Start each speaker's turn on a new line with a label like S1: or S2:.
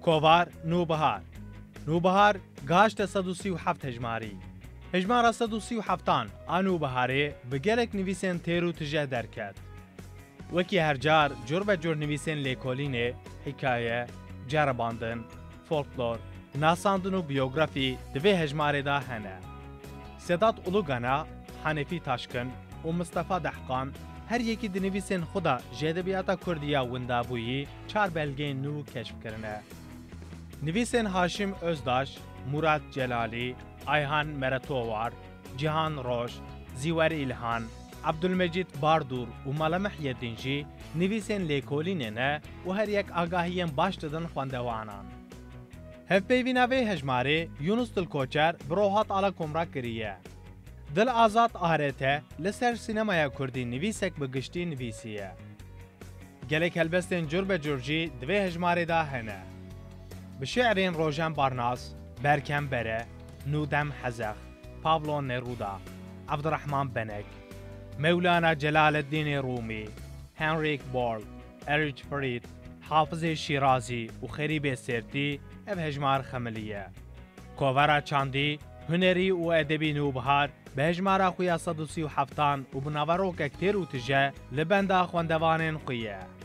S1: کوڤار نوبهار نوبهار گاشت 137 هجماری هجمارا 137 آنوبهاره بگلک نویسین تیرو تجه درکت وکی هر جار جور به جور نویسین لیکولینه حکایه جرباندن فولکلور ناساندن و بیوگرافی دوی هجماره دا هنه سداد اولوگانا حنفی تاشکن و مصطفی دحقان هر یکی دنویسین خدا جدبیاتا کردیا وندابویی 4 بلگه نو کشف کرنه نویسین هاشم ازداش، مراد جلالی، ایهان مرتووار، جهان روش، زیور ایلهان، عبدالمجید باردور و ملامح یدینجی نویسین لیکولینه نه و هر یک آگاهیم باش دادن خواندوانان. هفپیویناوی هجماره یونس دلکوچر بروحات آلا کمرا کریه. دل آزاد آهرته لسر سینمای کردی نویسک بگشتی نویسیه. گلک هلبستین جرب جورجی دوی هجماره دا هنه. بشعرين روجان بارناس، بركان بره، نودم حزخ، پاولو نرودا، عبد الرحمن بنك، مولانا جلال الدين رومي، هنريك بورل، اريج فريد، حافظ شيرازي وخريب سيرتي اب هجمار خملية. كوفارا چاندي، هنري و ادبي نوبهار بهجمارا خويا 137 و بناوروك كتير و تجاه لبندا خواندوانين خويه.